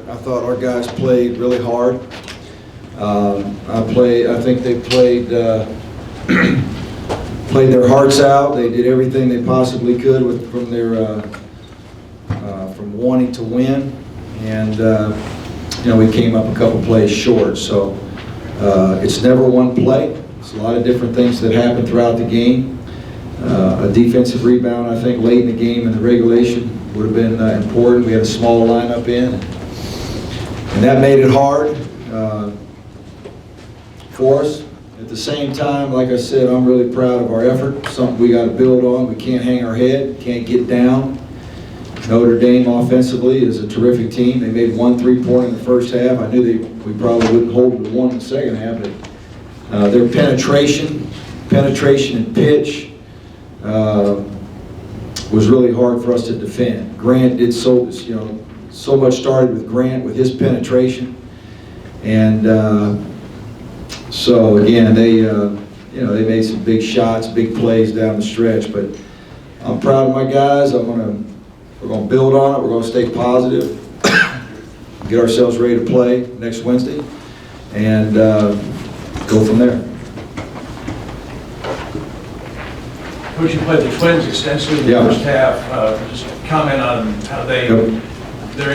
I thought our guys played really hard. I think they played played their hearts out. They did everything they possibly could from wanting to win, and we came up a couple plays short. So it's never one play. It's a lot of different things that happen throughout the game. A defensive rebound, I think, late in the game in the regulation would have been important. We had a small lineup in, and that made it hard for us. At the same time, like I said, I'm really proud of our effort. Something we got to build on. We can't hang our head, can't get down. Notre Dame offensively is a terrific team. They made 1 3-pointer in the first half. I knew we probably wouldn't hold them to 1 in the second half, but their penetration and pitch was really hard for us to defend. Grant did so much started with Grant with his penetration, and so again they made some big shots, big plays down the stretch. But I'm proud of my guys. We're gonna build on it. We're gonna stay positive, get ourselves ready to play next Wednesday, and go from there. Coach, you played the Twins extensively in the first half. Just comment on how their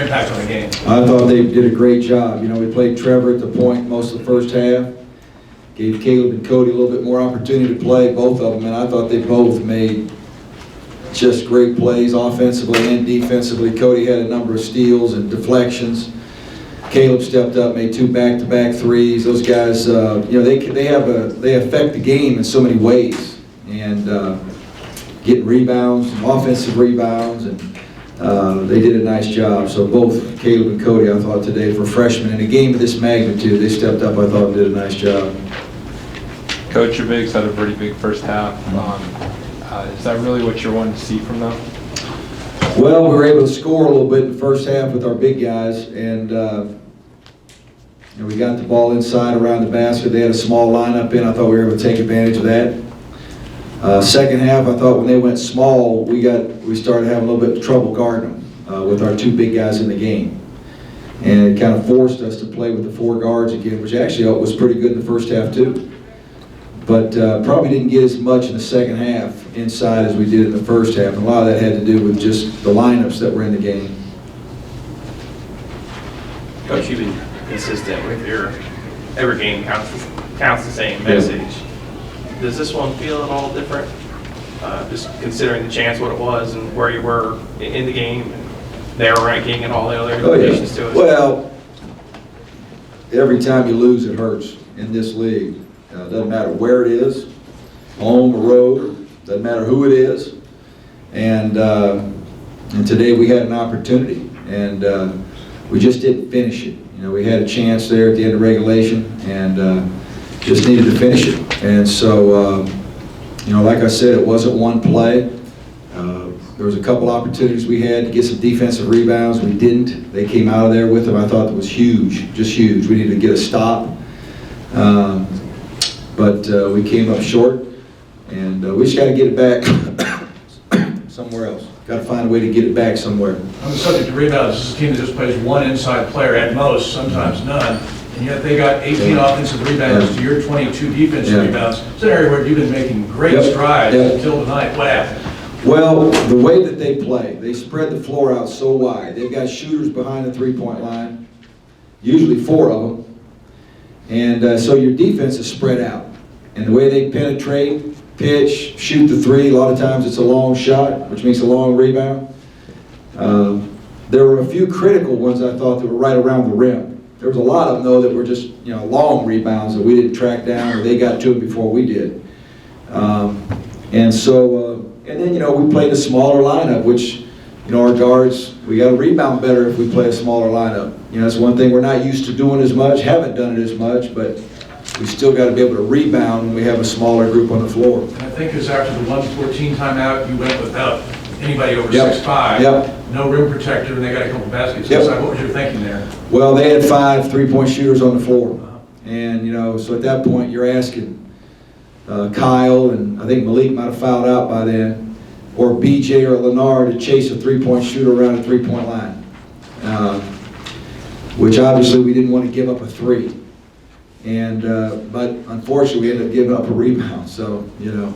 impact on the game. I thought they did a great job. We played Trevor at the point most of the first half. Gave Caleb and Cody a little bit more opportunity to play, both of them, and I thought they both made just great plays offensively and defensively. Cody had a number of steals and deflections. Caleb stepped up, made 2 back-to-back threes. Those guys, they affect the game in so many ways, and getting rebounds, offensive rebounds, and they did a nice job. So both Caleb and Cody, I thought today, for freshmen in a game of this magnitude, they stepped up, I thought, and did a nice job. Coach, your bigs had a pretty big first half. Is that really what you're wanting to see from them? Well, we were able to score a little bit in the first half with our big guys, and we got the ball inside around the basket. They had a small lineup in. I thought we were able to take advantage of that. Second half, I thought when they went small, we started having a little bit of trouble guarding them with our 2 big guys in the game. And it kind of forced us to play with the 4 guards again, which actually was pretty good in the first half too. But probably didn't get as much in the second half inside as we did in the first half. And a lot of that had to do with just the lineups that were in the game. Coach, you've been consistent with your every game counts the same message. Yeah. Does this one feel at all different? Just considering the chance, what it was, and where you were in the game, and their ranking, and all the other implications to it? Well, every time you lose, it hurts in this league. Doesn't matter where it is, home or road, doesn't matter who it is. And today we had an opportunity, and we just didn't finish it. We had a chance there at the end of regulation, and just needed to finish it. And so, like I said, it wasn't one play. There was a couple opportunities we had to get some defensive rebounds. We didn't. They came out of there with them. I thought that was huge, just huge. We needed to get a stop. But we came up short, and we just got to get it back somewhere else. Got to find a way to get it back somewhere. On the subject of rebounds, this is a team that just plays 1 inside player at most, sometimes none, and yet they got 18 offensive rebounds to your 22 defensive rebounds. It's an area where you've been making great strides until tonight. What happened? Well, the way that they play, they spread the floor out so wide. They've got shooters behind the 3-point line, usually 4 of them. And so your defense is spread out. And the way they penetrate, pitch, shoot the 3, a lot of times it's a long shot, which means a long rebound. There were a few critical ones I thought that were right around the rim. There was a lot of them, though, that were just long rebounds that we didn't track down, or they got to them before we did. And then we played a smaller lineup, which our guards, we got to rebound better if we play a smaller lineup. That's one thing we're not used to doing as much, haven't done it as much, but we still got to be able to rebound when we have a smaller group on the floor. And I think it was after the 114 timeout, you went without anybody over 6'5", no rim protector, and they got a couple baskets. What was your thinking there? Well, they had 5 3-point shooters on the floor. And, so at that point, you're asking Kyle, and I think Malik might have fouled out by then, or BJ or Leonard to chase a 3-point shooter around the 3-point line. which obviously we didn't want to give up a 3. And, but unfortunately, we ended up giving up a rebound. So, you know,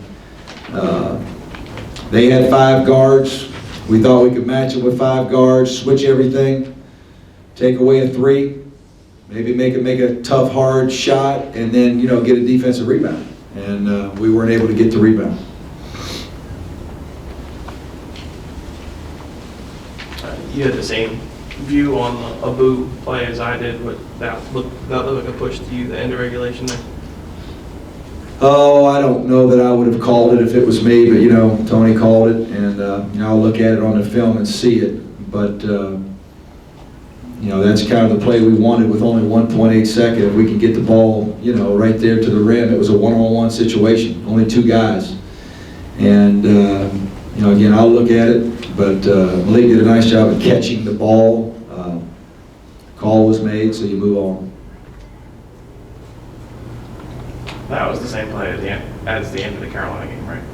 they had 5 guards. We thought we could match it with 5 guards, switch everything, take away a 3, maybe make a tough, hard shot, and then, you know, get a defensive rebound. And we weren't able to get the rebound. You had the same view on the Abu play as I did. What that looked like a push to you, the end of regulation there? Oh, I don't know that I would have called it if it was me, but, you know, Tony called it, and you know, I'll look at it on the film and see it. But, you know, that's kind of the play we wanted with only 1.8 seconds. If we can get the ball, you know, right there to the rim, it was a one-on-one situation, only 2 guys. And, you know, again, I'll look at it, but Malik did a nice job of catching the ball. Call was made, so you move on. That was the same play at the end, as the end of the Carolina game, right?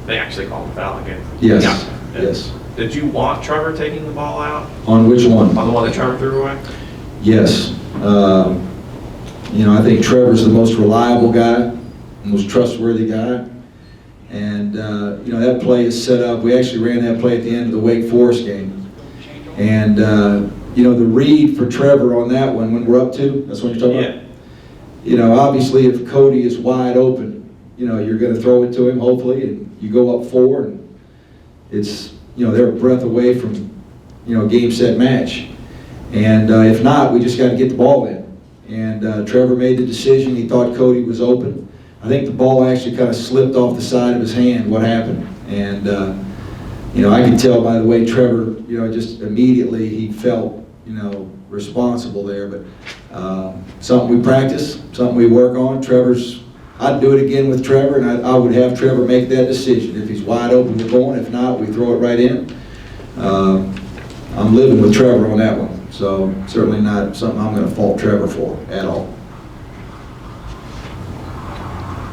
They actually called the foul again. Yes, Yeah. yes. Did you want Trevor taking the ball out? On which one? On the one that Trevor threw away? Yes. You know, I think Trevor's the most reliable guy, most trustworthy guy. And, you know, that play is set up. We actually ran that play at the end of the Wake Forest game. And, you know, the read for Trevor on that one, when we're up 2, that's what you're talking about? You know, obviously if Cody is wide open, you know, you're going to throw it to him, hopefully, and you go up 4, and it's, you know, they're a breath away from, you know, game, set, match. And if not, we just got to get the ball in. And Trevor made the decision. He thought Cody was open. I think the ball actually kind of slipped off the side of his hand, what happened. And, you know, I could tell by the way Trevor, you know, just immediately he felt, you know, responsible there. But something we practice, something we work on. I'd do it again with Trevor, and I would have Trevor make that decision. If he's wide open, we're going. If not, we throw it right in. I'm living with Trevor on that one. So certainly not something I'm going to fault Trevor for at all.